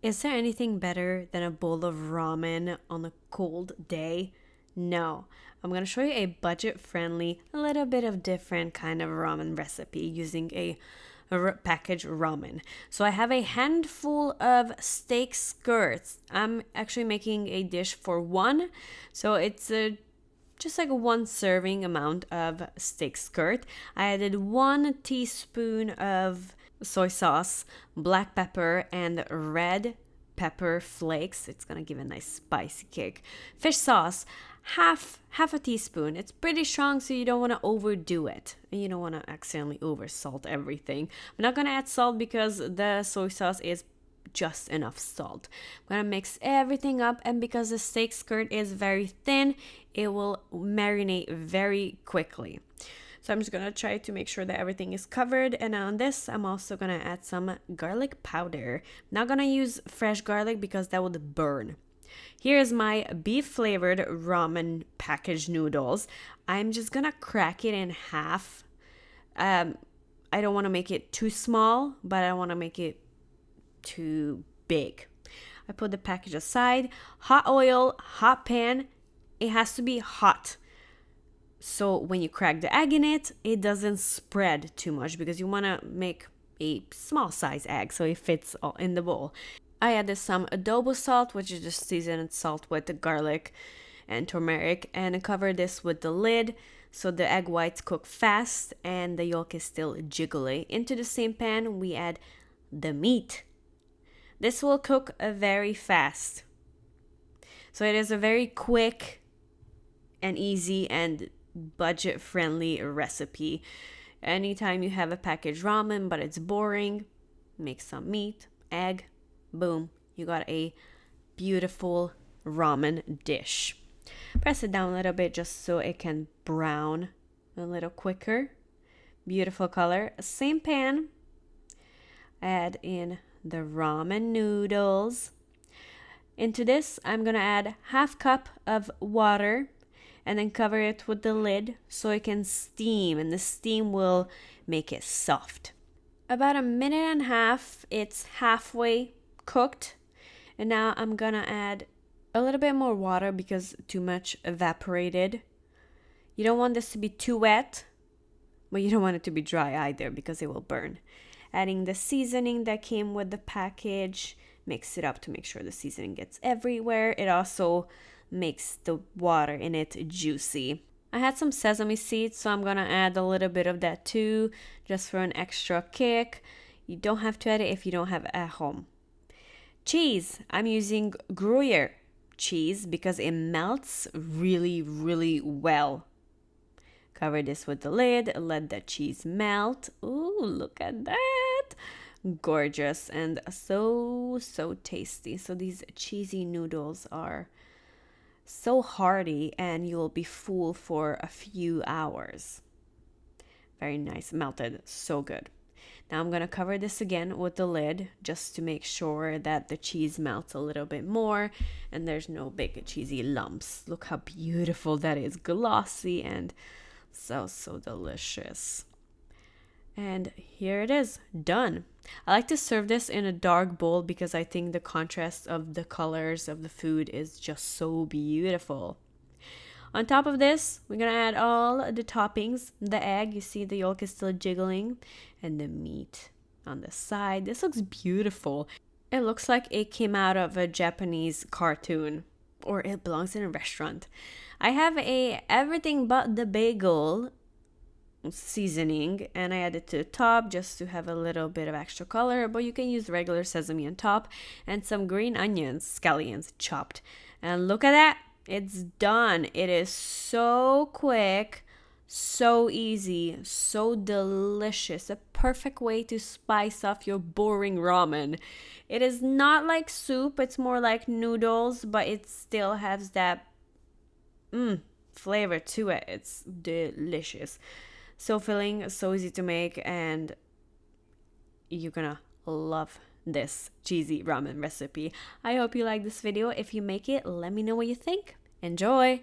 Is there anything better than a bowl of ramen on a cold day? No. I'm going to show you a budget-friendly, a little bit of different kind of ramen recipe using a packaged ramen. So I have a handful of steak skirts. I'm actually making a dish for one. So it's just like a one serving amount of steak skirt. I added 1 teaspoon of soy sauce, black pepper, and red pepper flakes. It's gonna give a nice spicy kick. Fish sauce, half a teaspoon. It's pretty strong, so you don't want to overdo it, and you don't want to accidentally over salt everything. I'm not gonna add salt because the soy sauce is just enough salt. I'm gonna mix everything up, and because the steak skirt is very thin, it will marinate very quickly. So I'm just gonna try to make sure that everything is covered. And on this, I'm also gonna add some garlic powder. Not gonna use fresh garlic because that would burn. Here's my beef flavored ramen packaged noodles. I'm just gonna crack it in half. I don't want to make it too small, but I don't want to make it too big. I put the package aside. Hot oil, hot pan. It has to be hot. So when you crack the egg in it, it doesn't spread too much because you want to make a small size egg so it fits all in the bowl. I added some adobo salt, which is just seasoned salt with the garlic and turmeric, and I cover this with the lid so the egg whites cook fast and the yolk is still jiggly. Into the same pan, we add the meat. This will cook very fast. So it is a very quick and easy and budget-friendly recipe. Anytime you have a packaged ramen but it's boring, make some meat, egg, boom, you got a beautiful ramen dish. Press it down a little bit just so it can brown a little quicker. Beautiful color. Same pan. Add in the ramen noodles. Into this, I'm gonna add half cup of water and then cover it with the lid so it can steam, and the steam will make it soft. About a minute and a half, it's halfway cooked, and now I'm gonna add a little bit more water because too much evaporated. You don't want this to be too wet, but you don't want it to be dry either because it will burn. Adding the seasoning that came with the package, mix it up to make sure the seasoning gets everywhere. It also makes the water in it juicy. I had some sesame seeds, so I'm gonna add a little bit of that too, just for an extra kick. You don't have to add it if you don't have it at home. Cheese, I'm using Gruyere cheese because it melts really, really well. Cover this with the lid, let the cheese melt. Ooh, look at that. Gorgeous and so tasty. So these cheesy noodles are so hearty and you'll be full for a few hours. Very nice, melted, so good. Now I'm gonna cover this again with the lid just to make sure that the cheese melts a little bit more and there's no big cheesy lumps. Look how beautiful that is, glossy and so delicious. And here it is, done. I like to serve this in a dark bowl because I think the contrast of the colors of the food is just so beautiful. On top of this, we're gonna add all the toppings. The egg, you see the yolk is still jiggling, and the meat on the side. This looks beautiful. It looks like it came out of a Japanese cartoon, or it belongs in a restaurant. I have a everything but the bagel seasoning, and I added to the top just to have a little bit of extra color, but you can use regular sesame on top and some green onions, scallions chopped. And look at that, it's done. It is so quick, so easy, so delicious. A perfect way to spice up your boring ramen. It is not like soup, it's more like noodles, but it still has that flavor to it. It's delicious. So filling, so easy to make, and you're gonna love this cheesy ramen recipe. I hope you like this video. If you make it, let me know what you think. Enjoy!